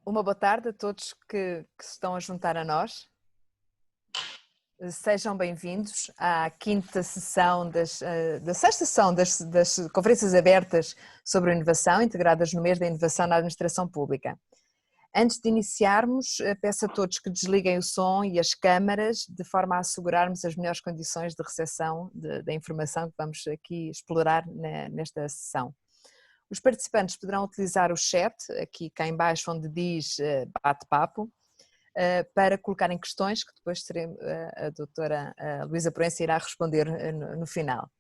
Uma boa tarde a todos que se estão a juntar a nós. Sejam bem-vindos à quinta sessão da sexta sessão das conferências abertas sobre inovação, integradas no mês da inovação na administração pública. Antes de iniciarmos, peço a todos que desliguem o som e as câmaras, de forma a assegurarmos as melhores condições de recepção da informação que vamos aqui explorar nesta sessão. Os participantes poderão utilizar o chat, aqui cá em baixo onde diz bate-papo, para colocarem questões que depois a doutora Luísa Proença irá responder no final.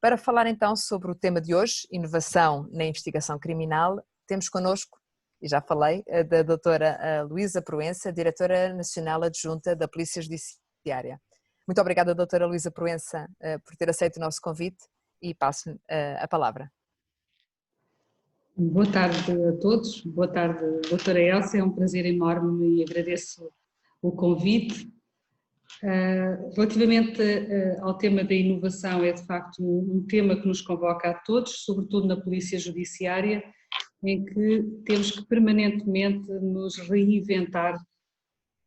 Para falar então sobre o tema de hoje, inovação na investigação criminal, temos connosco, e já falei, da doutora Luísa Proença, diretora nacional adjunta da Polícia Judiciária. Muito obrigada, doutora Luísa Proença, por ter aceito o nosso convite e passo-lhe a palavra. Boa tarde a todos, boa tarde doutora Elsa, é um prazer enorme e agradeço o convite. Relativamente ao tema da inovação, é de facto um tema que nos convoca a todos, sobretudo na Polícia Judiciária, em que temos que permanentemente nos reinventar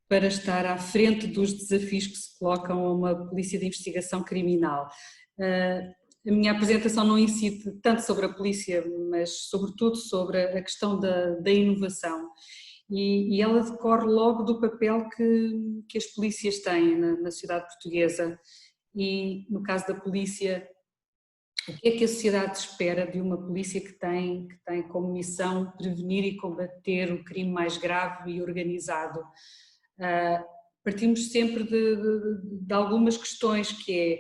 para estar à frente dos desafios que se colocam a uma polícia de investigação criminal. A minha apresentação não incide tanto sobre a polícia, mas sobretudo sobre a questão da inovação. E ela decorre logo do papel que as polícias têm na sociedade portuguesa. E no caso da polícia, o que é que a sociedade espera de uma polícia que tem como missão prevenir e combater o crime mais grave e organizado? Partimos sempre de algumas questões, que é: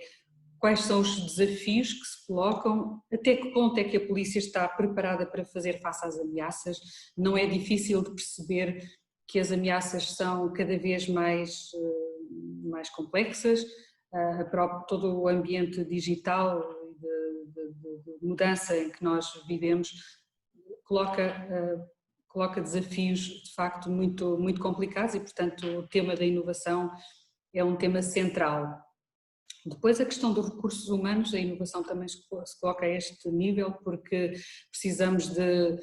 quais são os desafios que se colocam, até que ponto é que a polícia está preparada para fazer face às ameaças? Não é difícil de perceber que as ameaças são cada vez mais complexas, todo o ambiente digital de mudança em que nós vivemos coloca desafios de facto muito, muito complicados e, portanto, o tema da inovação é um tema central. Depois a questão dos recursos humanos, a inovação também se coloca a este nível, porque precisamos de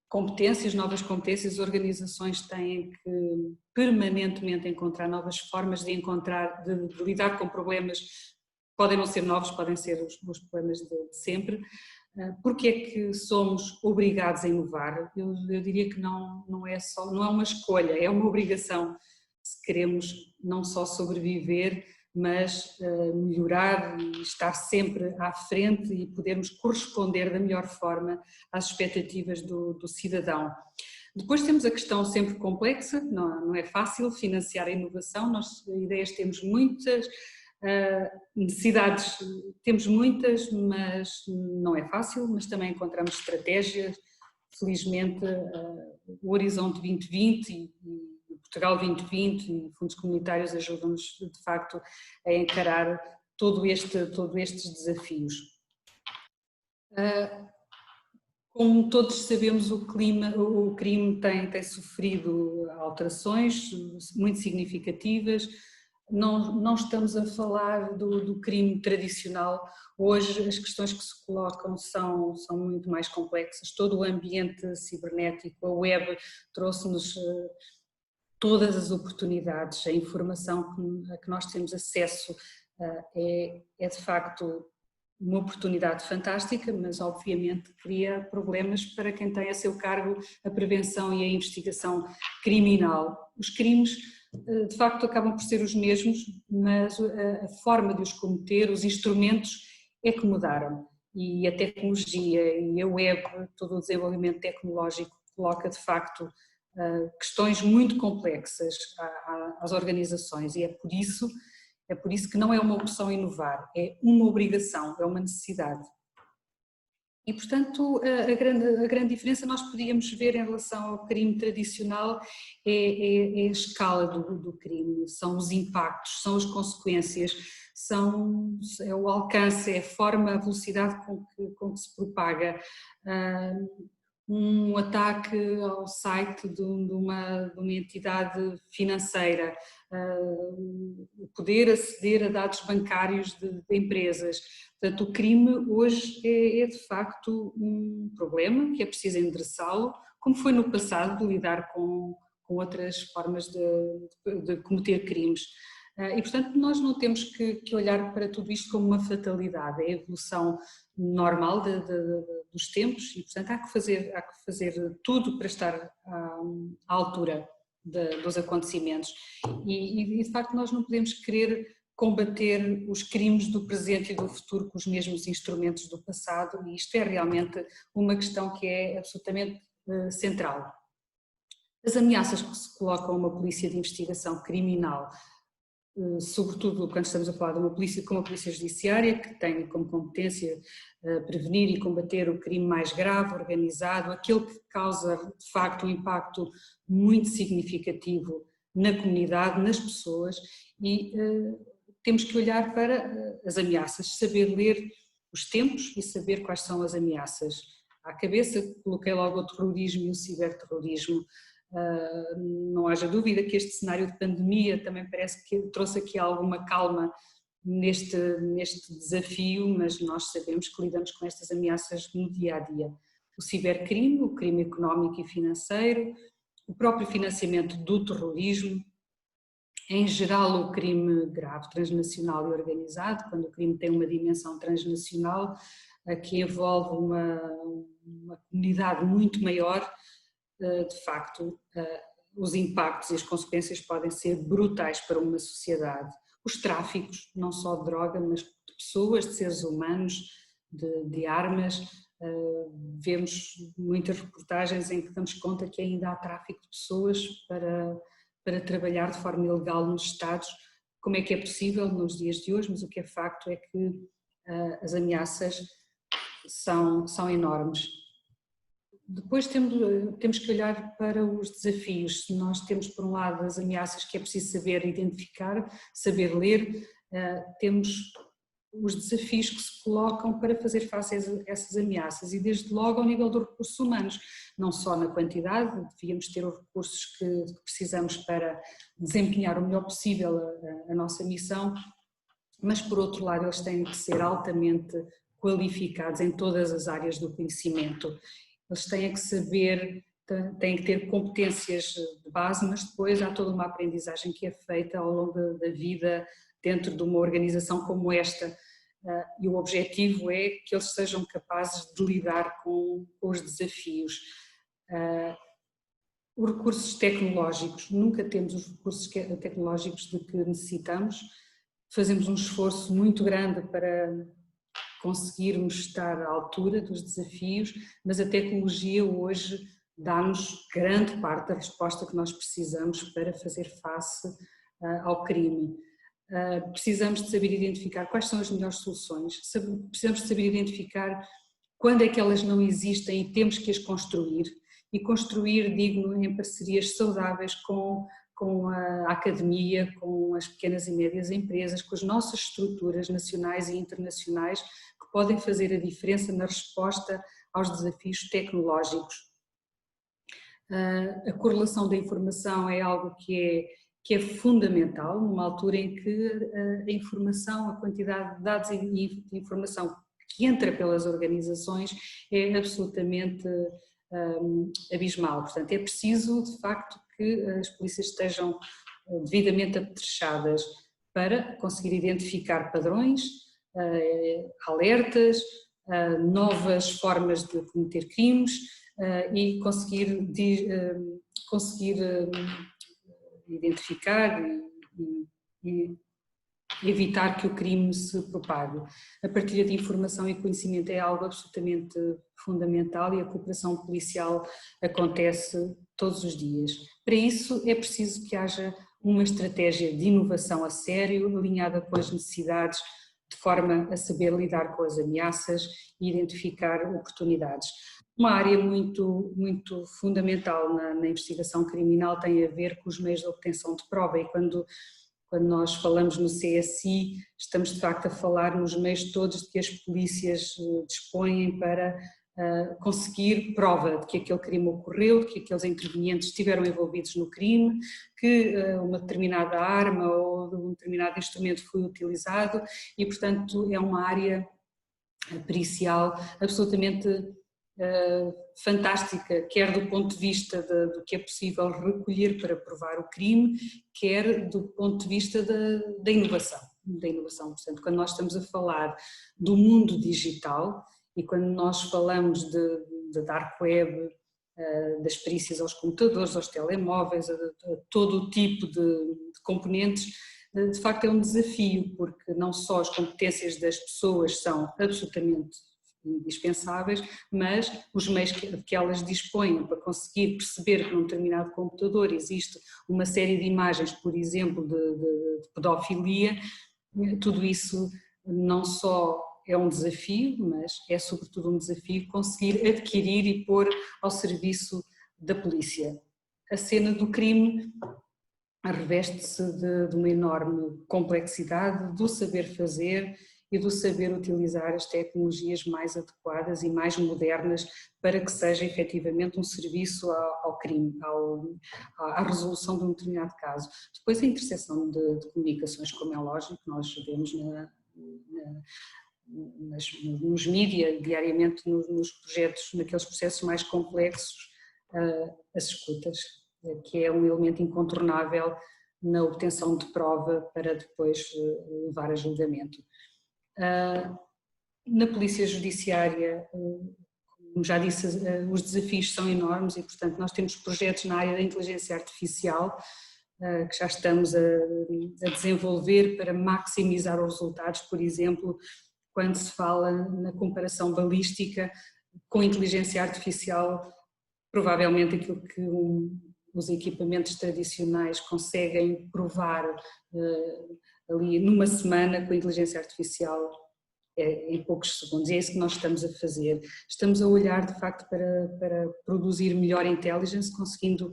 competências, novas competências. As organizações têm que permanentemente encontrar novas formas de lidar com problemas, podem não ser novos, podem ser os problemas de sempre. Porque é que somos obrigados a inovar? Eu diria que não é uma escolha, é uma obrigação, se queremos não só sobreviver, mas melhorar e estar sempre à frente e podermos corresponder da melhor forma às expectativas do cidadão. Depois temos a questão sempre complexa, não é fácil financiar a inovação, nós ideias temos muitas, necessidades temos muitas, mas não é fácil, mas também encontramos estratégias. Felizmente o Horizonte 2020 e Portugal 2020 e fundos comunitários ajudam-nos de facto a encarar todos estes desafios. Como todos sabemos, o crime tem sofrido alterações muito significativas. Não estamos a falar do crime tradicional. Hoje as questões que se colocam são muito mais complexas. Todo o ambiente cibernético, a web, trouxe-nos todas as oportunidades. A informação a que nós temos acesso é de facto uma oportunidade fantástica, mas obviamente cria problemas para quem tem a seu cargo a prevenção e a investigação criminal. Os crimes de facto acabam por ser os mesmos, mas a forma de os cometer, os instrumentos é que mudaram, e a tecnologia e a web, todo o desenvolvimento tecnológico coloca de facto questões muito complexas às organizações, e é por isso que não é uma opção inovar, é uma obrigação, é uma necessidade. E, portanto, a grande diferença nós podíamos ver em relação ao crime tradicional é a escala do crime, são os impactos, são as consequências, é o alcance, é a forma, a velocidade com que se propaga. um ataque ao site de uma entidade financeira, o poder aceder a dados bancários de empresas. Portanto, o crime hoje é de facto um problema que é preciso endereçá-lo, como foi no passado de lidar com outras formas de cometer crimes. E, portanto, nós não temos que olhar para tudo isto como uma fatalidade, é a evolução normal dos tempos e, portanto, há que fazer tudo para estar à altura dos acontecimentos. E, de facto, nós não podemos querer combater os crimes do presente e do futuro com os mesmos instrumentos do passado, e isto é realmente uma questão que é absolutamente central. As ameaças que se colocam a uma polícia de investigação criminal, sobretudo quando estamos a falar de uma polícia como a polícia judiciária, que tem como competência prevenir e combater o crime mais grave, organizado, aquele que causa de facto um impacto muito significativo na comunidade, nas pessoas, e temos que olhar para as ameaças, saber ler os tempos e saber quais são as ameaças. À cabeça coloquei logo o terrorismo e o ciberterrorismo. Não haja dúvida que este cenário de pandemia também parece que trouxe aqui alguma calma neste desafio, mas nós sabemos que lidamos com estas ameaças no dia a dia. O cibercrime, o crime económico e financeiro, o próprio financiamento do terrorismo, em geral o crime grave, transnacional e organizado, quando o crime tem uma dimensão transnacional que envolve uma comunidade muito maior. De facto, os impactos e as consequências podem ser brutais para uma sociedade. Os tráficos, não só de droga, mas de pessoas, de seres humanos, de armas. Vemos muitas reportagens em que damos conta que ainda há tráfico de pessoas para trabalhar de forma ilegal nos Estados. Como é que é possível nos dias de hoje? Mas o que é facto é que as ameaças são enormes. Depois temos que olhar para os desafios. Nós temos, por um lado, as ameaças que é preciso saber identificar, saber ler, temos os desafios que se colocam para fazer face a essas ameaças e desde logo ao nível dos recursos humanos, não só na quantidade, devíamos ter os recursos que precisamos para desempenhar o melhor possível a nossa missão, mas por outro lado eles têm que ser altamente qualificados em todas as áreas do conhecimento. Eles têm que saber, têm que ter competências de base, mas depois há toda uma aprendizagem que é feita ao longo da vida dentro de uma organização como esta, e o objetivo é que eles sejam capazes de lidar com os desafios. Os recursos tecnológicos, nunca temos os recursos tecnológicos de que necessitamos, fazemos um esforço muito grande para conseguirmos estar à altura dos desafios, mas a tecnologia hoje dá-nos grande parte da resposta que nós precisamos para fazer face ao crime. Precisamos de saber identificar quais são as melhores soluções, precisamos de saber identificar quando é que elas não existem e temos que as construir, e construir, digo, em parcerias saudáveis com a academia, com as pequenas e médias empresas, com as nossas estruturas nacionais e internacionais que podem fazer a diferença na resposta aos desafios tecnológicos. A correlação da informação é algo que é fundamental, numa altura em que a informação, a quantidade de dados e de informação que entra pelas organizações é absolutamente abismal. Portanto, é preciso, de facto, que as polícias estejam devidamente apetrechadas para conseguir identificar padrões, alertas, novas formas de cometer crimes e conseguir identificar e evitar que o crime se propague. A partilha de informação e conhecimento é algo absolutamente fundamental e a cooperação policial acontece todos os dias. Para isso é preciso que haja uma estratégia de inovação a sério, alinhada com as necessidades, de forma a saber lidar com as ameaças e identificar oportunidades. Uma área muito fundamental na investigação criminal tem a ver com os meios de obtenção de prova, e quando nós falamos no CSI, estamos de facto a falar nos meios todos de que as polícias dispõem para conseguir prova de que aquele crime ocorreu, de que aqueles intervenientes estiveram envolvidos no crime, que uma determinada arma ou um determinado instrumento foi utilizado e, portanto, é uma área pericial absolutamente fantástica, quer do ponto de vista do que é possível recolher para provar o crime, quer do ponto de vista da inovação. Portanto, quando nós estamos a falar do mundo digital e quando nós falamos de dark web, das perícias aos computadores, aos telemóveis, a todo o tipo de componentes, de facto é um desafio, porque não só as competências das pessoas são absolutamente indispensáveis, mas os meios que elas dispõem para conseguir perceber que num determinado computador existe uma série de imagens, por exemplo, de pedofilia, tudo isso não só é um desafio, mas é sobretudo um desafio conseguir adquirir e pôr ao serviço da polícia. A cena do crime reveste-se de uma enorme complexidade do saber fazer e do saber utilizar as tecnologias mais adequadas e mais modernas para que seja efetivamente um serviço ao crime, à resolução de um determinado caso. Depois a interseção de comunicações, como é lógico, nós vemos nos mídias, diariamente nos projetos, naqueles processos mais complexos, as escutas, que é um elemento incontornável na obtenção de prova para depois levar a julgamento. Na polícia judiciária, como já disse, os desafios são enormes e, portanto, nós temos projetos na área da inteligência artificial que já estamos a desenvolver para maximizar os resultados, por exemplo, quando se fala na comparação balística com inteligência artificial, provavelmente aquilo que os equipamentos tradicionais conseguem provar ali numa semana, com a inteligência artificial em poucos segundos. E é isso que nós estamos a fazer. Estamos a olhar de facto para produzir melhor intelligence, conseguindo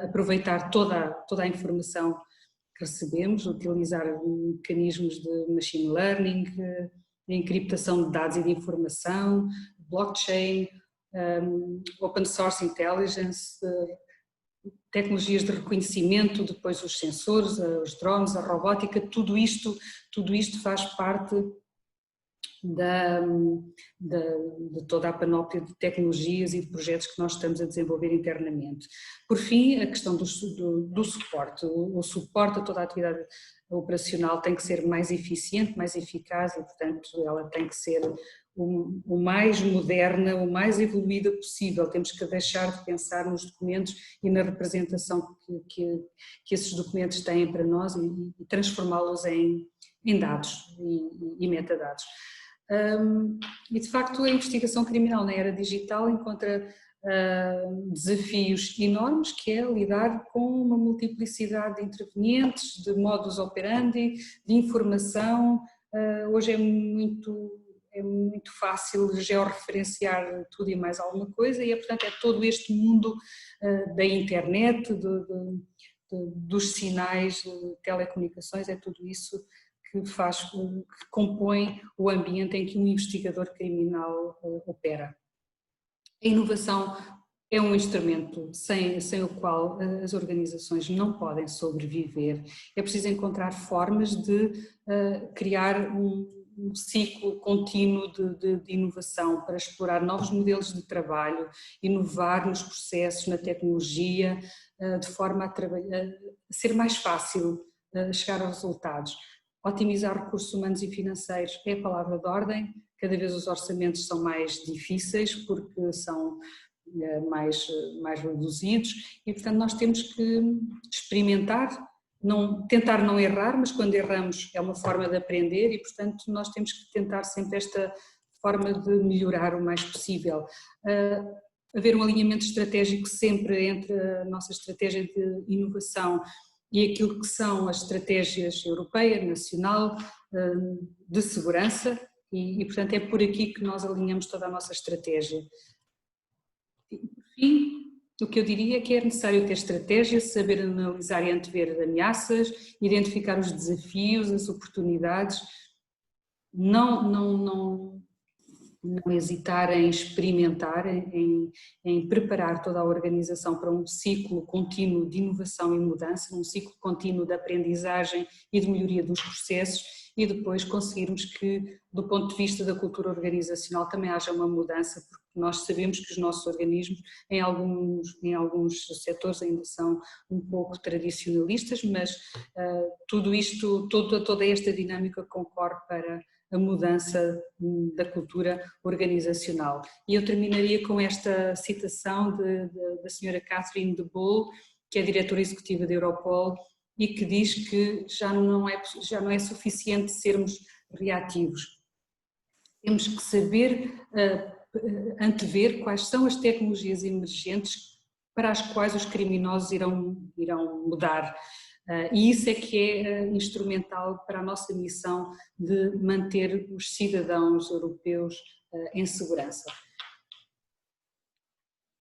aproveitar toda a informação que recebemos, utilizar mecanismos de machine learning, encriptação de dados e de informação, blockchain, open source intelligence, tecnologias de reconhecimento, depois os sensores, os drones, a robótica, tudo isto faz parte de toda a panóplia de tecnologias e de projetos que nós estamos a desenvolver internamente. Por fim, a questão do suporte. O suporte a toda a atividade operacional tem que ser mais eficiente, mais eficaz e, portanto, ela tem que ser o mais moderna, o mais evoluída possível. Temos que deixar de pensar nos documentos e na representação que esses documentos têm para nós e transformá-los em dados e metadados. E de facto a investigação criminal na era digital encontra desafios enormes, que é lidar com uma multiplicidade de intervenientes, de modus operandi, de informação. Hoje é muito fácil georreferenciar tudo e mais alguma coisa e portanto é todo este mundo da internet, dos sinais, de telecomunicações, é tudo isso que compõe o ambiente em que um investigador criminal opera. A inovação é um instrumento sem o qual as organizações não podem sobreviver. É preciso encontrar formas de criar um ciclo contínuo de inovação para explorar novos modelos de trabalho, inovar nos processos, na tecnologia, de forma a ser mais fácil chegar aos resultados. Otimizar recursos humanos e financeiros é a palavra de ordem, cada vez os orçamentos são mais difíceis porque são mais reduzidos e portanto nós temos que experimentar, tentar não errar, mas quando erramos é uma forma de aprender e portanto nós temos que tentar sempre esta forma de melhorar o mais possível. Haver um alinhamento estratégico sempre entre a nossa estratégia de inovação e aquilo que são as estratégias europeia, nacional, de segurança e portanto é por aqui que nós alinhamos toda a nossa estratégia. E por fim, o que eu diria é que é necessário ter estratégia, saber analisar e antever ameaças, identificar os desafios, as oportunidades, não não hesitar em experimentar, em preparar toda a organização para um ciclo contínuo de inovação e mudança, um ciclo contínuo de aprendizagem e de melhoria dos processos, e depois conseguirmos que, do ponto de vista da cultura organizacional, também haja uma mudança, porque nós sabemos que os nossos organismos, em alguns setores, ainda são um pouco tradicionalistas, mas tudo isto, toda esta dinâmica concorre para a mudança da cultura organizacional. E eu terminaria com esta citação da senhora Catherine de Bolle, que é diretora executiva da Europol, e que diz que já não é suficiente sermos reativos. Temos que saber antever quais são as tecnologias emergentes para as quais os criminosos irão mudar. E isso é que é instrumental para a nossa missão de manter os cidadãos europeus em segurança.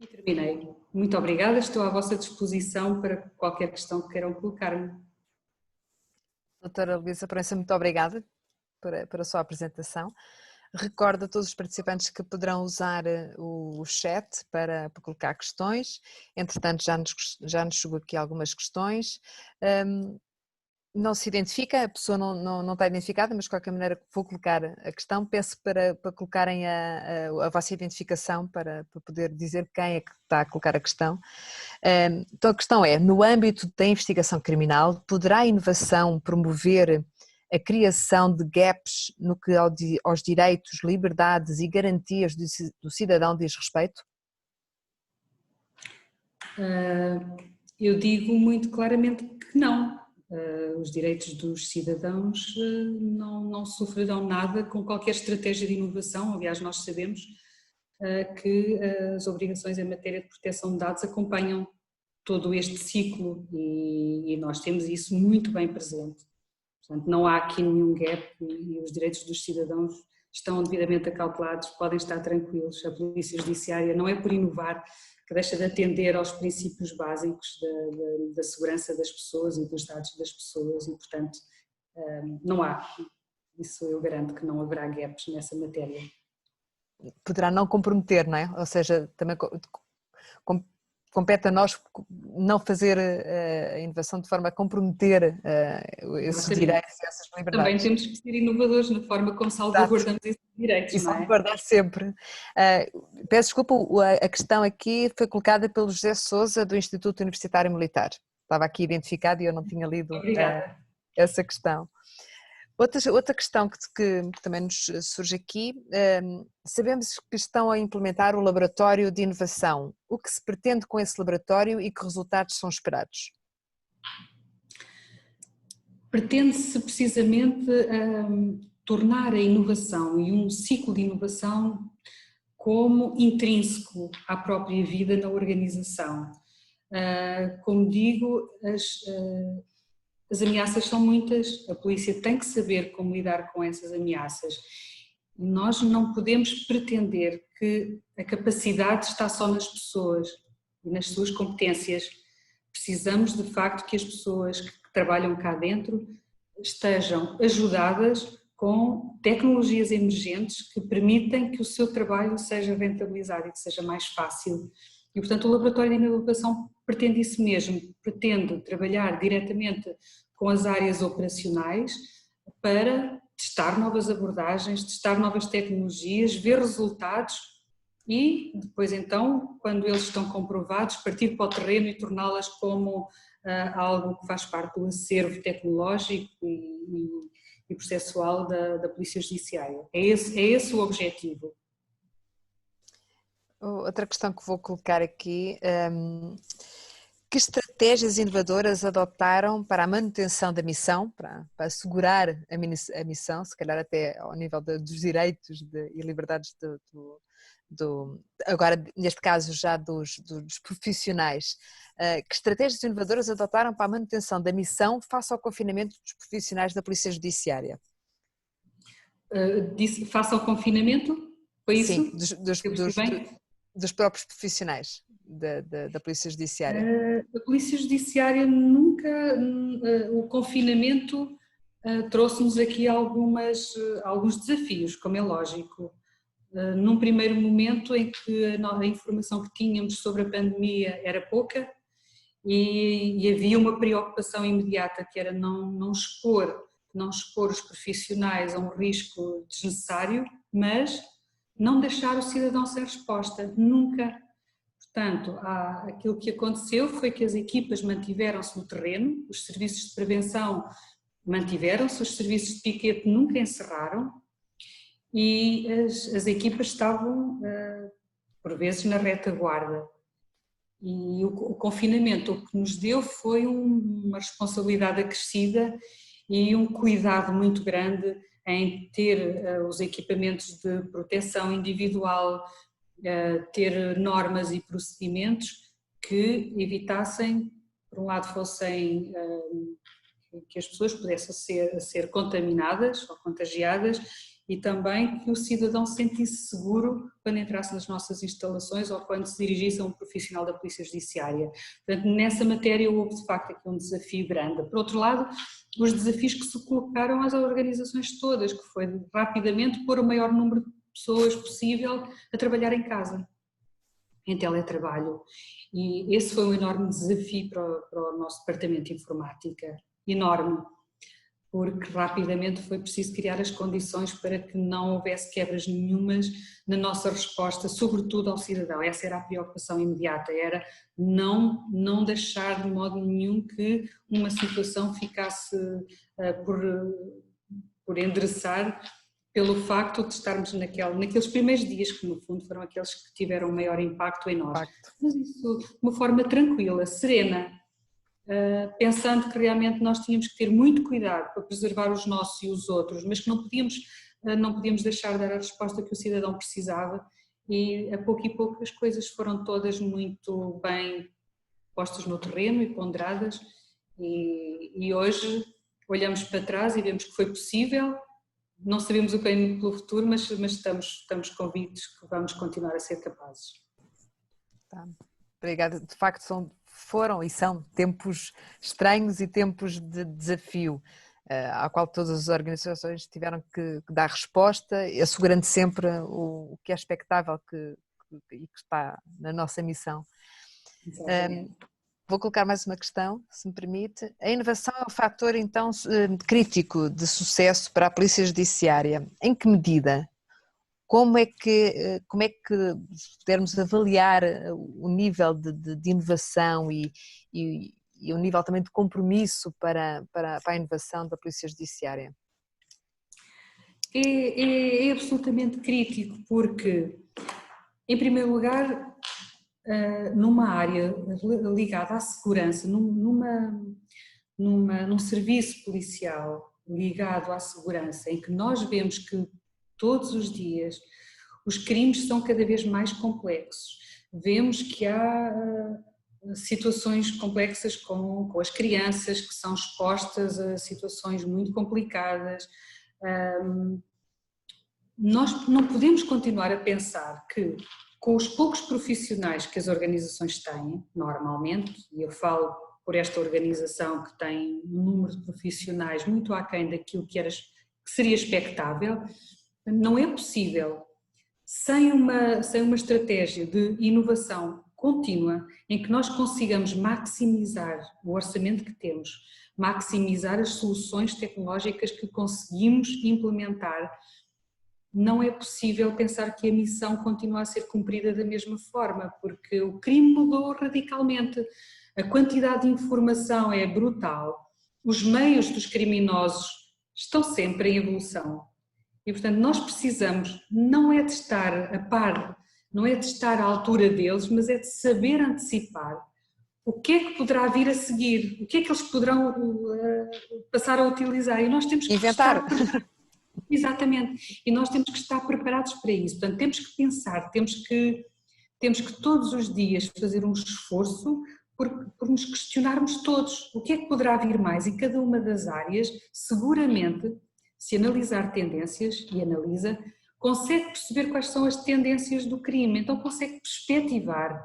E terminei. Muito obrigada, estou à vossa disposição para qualquer questão que queiram colocar-me. Doutora Luísa Proença, muito obrigada por a sua apresentação. Recordo a todos os participantes que poderão usar o chat para colocar questões. Entretanto, já nos chegou aqui algumas questões. Não se identifica, a pessoa não está identificada, mas de qualquer maneira vou colocar a questão. Peço para colocarem a vossa identificação para poder dizer quem é que está a colocar a questão. Então a questão é, no âmbito da investigação criminal, poderá a inovação promover a criação de gaps no que aos direitos, liberdades e garantias do cidadão diz respeito? Eu digo muito claramente que não. Os direitos dos cidadãos não sofrerão nada com qualquer estratégia de inovação. Aliás, nós sabemos que as obrigações em matéria de proteção de dados acompanham todo este ciclo e nós temos isso muito bem presente. Portanto, não há aqui nenhum gap e os direitos dos cidadãos estão devidamente acautelados, podem estar tranquilos. A Polícia Judiciária não é por inovar que deixa de atender aos princípios básicos da segurança das pessoas e dos dados das pessoas e, portanto, não há. Isso eu garanto que não haverá gaps nessa matéria. Poderá não comprometer, não é? Ou seja, também compete a nós não fazer a inovação de forma a comprometer esses direitos e essas liberdades. Também temos que ser inovadores na forma como salvaguardamos esses direitos, e não é? salvaguardar sempre. Peço desculpa, a questão aqui foi colocada pelo José Sousa do Instituto Universitário Militar. Estava aqui identificado e eu não tinha lido essa questão. Outra questão que também nos surge aqui, sabemos que estão a implementar o laboratório de inovação. O que se pretende com esse laboratório e que resultados são esperados? Pretende-se precisamente tornar a inovação e um ciclo de inovação como intrínseco à própria vida na organização. Como digo, as ameaças são muitas, a polícia tem que saber como lidar com essas ameaças. Nós não podemos pretender que a capacidade está só nas pessoas e nas suas competências. Precisamos de facto que as pessoas que trabalham cá dentro estejam ajudadas com tecnologias emergentes que permitem que o seu trabalho seja rentabilizado e que seja mais fácil. E, portanto, o Laboratório de Inovação pretende isso mesmo, pretende trabalhar diretamente com as áreas operacionais para testar novas abordagens, testar novas tecnologias, ver resultados e depois então, quando eles estão comprovados, partir para o terreno e torná-las como algo que faz parte do acervo tecnológico e processual da Polícia Judiciária. É esse o objetivo. Outra questão que vou colocar aqui, que estratégias inovadoras adotaram para a manutenção da missão, para assegurar a missão, se calhar até ao nível dos direitos e liberdades agora neste caso já dos profissionais, que estratégias inovadoras adotaram para a manutenção da missão face ao confinamento dos profissionais da Polícia Judiciária? Face ao confinamento? Foi isso? Sim, dos próprios profissionais da Polícia Judiciária. A Polícia Judiciária nunca, o confinamento trouxe-nos aqui alguns desafios, como é lógico. num primeiro momento em que a informação que tínhamos sobre a pandemia era pouca e havia uma preocupação imediata que era não expor os profissionais a um risco desnecessário, mas não deixar o cidadão sem resposta, nunca. Portanto, aquilo que aconteceu foi que as equipas mantiveram-se no terreno, os serviços de prevenção mantiveram-se, os serviços de piquete nunca encerraram e as equipas estavam, por vezes, na retaguarda. E o confinamento o que nos deu foi uma responsabilidade acrescida e um cuidado muito grande em ter os equipamentos de proteção individual, ter normas e procedimentos que evitassem, por um lado, fossem que as pessoas pudessem ser contaminadas ou contagiadas e também que o cidadão se sentisse seguro quando entrasse nas nossas instalações ou quando se dirigisse a um profissional da Polícia Judiciária. Portanto, nessa matéria houve de facto aqui um desafio grande. Por outro lado, os desafios que se colocaram às organizações todas, que foi rapidamente pôr o maior número de pessoas possível a trabalhar em casa, em teletrabalho. E esse foi um enorme desafio para o nosso departamento de informática, enorme, porque rapidamente foi preciso criar as condições para que não houvesse quebras nenhumas na nossa resposta, sobretudo ao cidadão. Essa era a preocupação imediata, era não deixar de modo nenhum que uma situação ficasse por endereçar pelo facto de estarmos naqueles primeiros dias, que no fundo foram aqueles que tiveram maior impacto em nós. Mas isso de uma forma tranquila, serena, pensando que realmente nós tínhamos que ter muito cuidado para preservar os nossos e os outros, mas que não podíamos deixar de dar a resposta que o cidadão precisava, e a pouco e pouco as coisas foram todas muito bem postas no terreno e ponderadas, e hoje olhamos para trás e vemos que foi possível. Não sabemos o que vem pelo futuro, mas estamos convictos que vamos continuar a ser capazes. Tá. Obrigada. De facto foram e são tempos estranhos e tempos de desafio, ao qual todas as organizações tiveram que dar resposta, assegurando sempre o que é expectável e que está na nossa missão. Vou colocar mais uma questão, se me permite. A inovação é um fator, então, crítico de sucesso para a Polícia Judiciária. Em que medida? Como é que se pudermos avaliar o nível de inovação e o nível também de compromisso para a inovação da Polícia Judiciária? É absolutamente crítico, porque, em primeiro lugar, numa área ligada à segurança, num serviço policial ligado à segurança, em que nós vemos que todos os dias os crimes são cada vez mais complexos, vemos que há situações complexas com as crianças que são expostas a situações muito complicadas. Nós não podemos continuar a pensar que, com os poucos profissionais que as organizações têm, normalmente, e eu falo por esta organização que tem um número de profissionais muito aquém daquilo que seria expectável, não é possível, sem uma estratégia de inovação contínua, em que nós consigamos maximizar o orçamento que temos, maximizar as soluções tecnológicas que conseguimos implementar, não é possível pensar que a missão continua a ser cumprida da mesma forma, porque o crime mudou radicalmente, a quantidade de informação é brutal, os meios dos criminosos estão sempre em evolução e, portanto, nós precisamos, não é de estar a par, não é de estar à altura deles, mas é de saber antecipar o que é que poderá vir a seguir, o que é que eles poderão passar a utilizar, e nós temos que inventar. Exatamente, e nós temos que estar preparados para isso, portanto temos que pensar, temos que todos os dias fazer um esforço por nos questionarmos todos o que é que poderá vir mais em cada uma das áreas. Seguramente, se analisar tendências, e analisa, consegue perceber quais são as tendências do crime, então consegue perspectivar,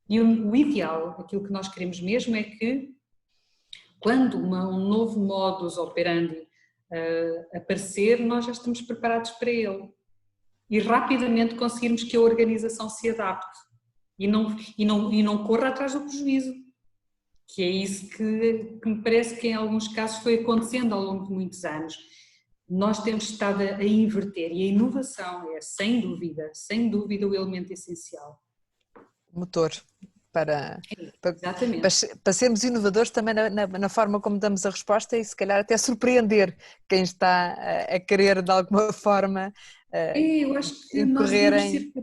e o ideal, aquilo que nós queremos mesmo é que quando um novo modus operandi aparecer, nós já estamos preparados para ele. e rapidamente conseguirmos que a organização se adapte e não corra atrás do prejuízo, que é isso que me parece que em alguns casos foi acontecendo ao longo de muitos anos. Nós temos estado a inverter e a inovação é sem dúvida o elemento essencial. Motor para Exatamente. sermos inovadores também na forma como damos a resposta e se calhar até surpreender quem está a querer de alguma forma Eu acho que nós incorrer devíamos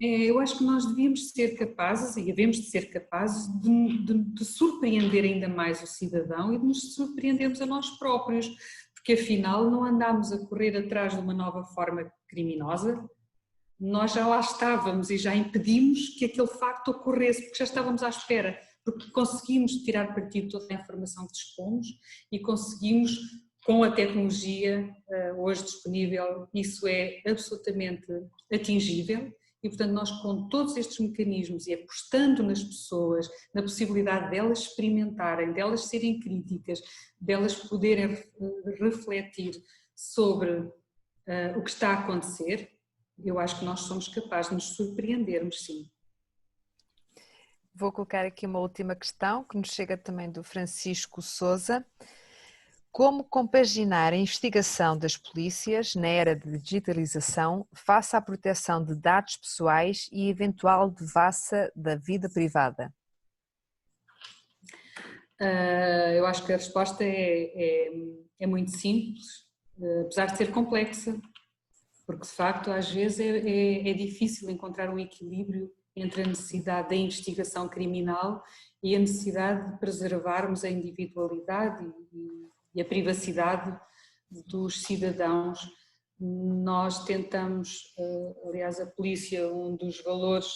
em... eu acho que nós devíamos ser capazes, e devemos de ser capazes, de surpreender ainda mais o cidadão e de nos surpreendermos a nós próprios, porque afinal não andámos a correr atrás de uma nova forma criminosa, nós já lá estávamos e já impedimos que aquele facto ocorresse, porque já estávamos à espera, porque conseguimos tirar partido de toda a informação que dispomos e conseguimos, com a tecnologia hoje disponível, isso é absolutamente atingível e, portanto, nós com todos estes mecanismos e apostando nas pessoas, na possibilidade delas experimentarem, delas serem críticas, delas poderem refletir sobre o que está a acontecer, eu acho que nós somos capazes de nos surpreendermos, sim. Vou colocar aqui uma última questão que nos chega também do Francisco Sousa. Como compaginar a investigação das polícias na era de digitalização face à proteção de dados pessoais e eventual devassa da vida privada? Eu acho que a resposta é muito simples, apesar de ser complexa, porque de facto às vezes é difícil encontrar um equilíbrio entre a necessidade da investigação criminal e a necessidade de preservarmos a individualidade e a privacidade dos cidadãos. Nós tentamos, aliás a polícia, um dos valores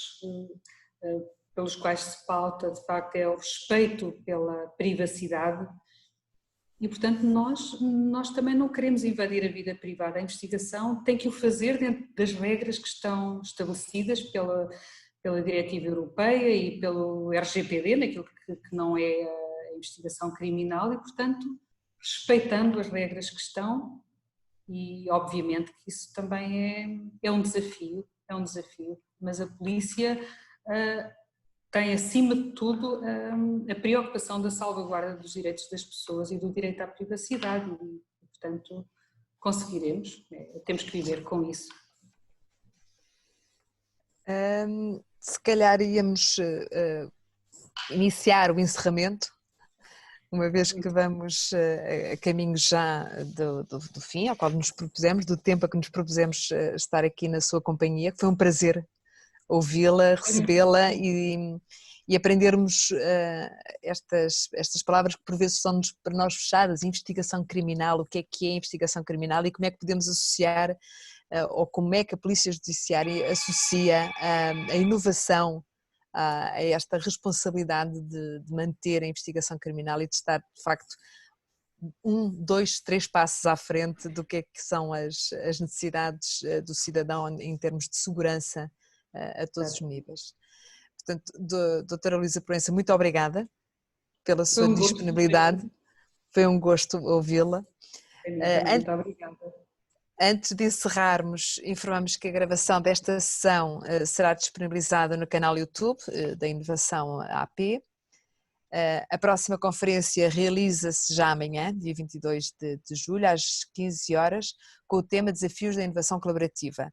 pelos quais se pauta de facto é o respeito pela privacidade e portanto nós também não queremos invadir a vida privada, a investigação tem que o fazer dentro das regras que estão estabelecidas pela diretiva europeia e pelo RGPD, naquilo que não é a investigação criminal e portanto respeitando as regras que estão e obviamente que isso também é um desafio, mas a polícia tem acima de tudo a preocupação da salvaguarda dos direitos das pessoas e do direito à privacidade e portanto conseguiremos, temos que viver com isso. Se calhar íamos iniciar o encerramento, uma vez que vamos a caminho já do fim, ao qual nos propusemos, do tempo a que nos propusemos estar aqui na sua companhia, que foi um prazer ouvi-la, recebê-la e aprendermos estas palavras que por vezes são-nos para nós fechadas, investigação criminal, o que é investigação criminal e como é que podemos associar ou como é que a Polícia Judiciária associa a inovação a esta responsabilidade de manter a investigação criminal e de estar de facto 1, 2, 3 passos à frente do que são as necessidades do cidadão em termos de segurança a todos os níveis. Portanto, doutora Luísa Proença, muito obrigada pela sua disponibilidade, foi um gosto ouvi-la. Muito obrigada. Antes de encerrarmos, informamos que a gravação desta sessão será disponibilizada no canal YouTube da Inovação AP. A próxima conferência realiza-se já amanhã, dia 22 de julho, às 15 horas, com o tema Desafios da Inovação Colaborativa.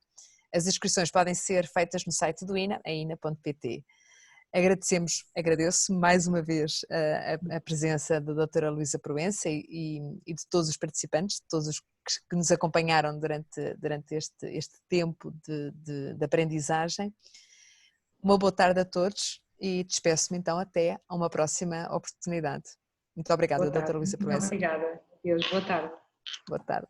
As inscrições podem ser feitas no site do INA, ina.pt. Agradeço mais uma vez a presença da doutora Luísa Proença e de todos os participantes, de todos os que nos acompanharam durante este tempo de aprendizagem. Uma boa tarde a todos e despeço-me então até a uma próxima oportunidade. Muito obrigada, doutora Luísa Proença. Obrigada. Deus, boa tarde. Boa tarde.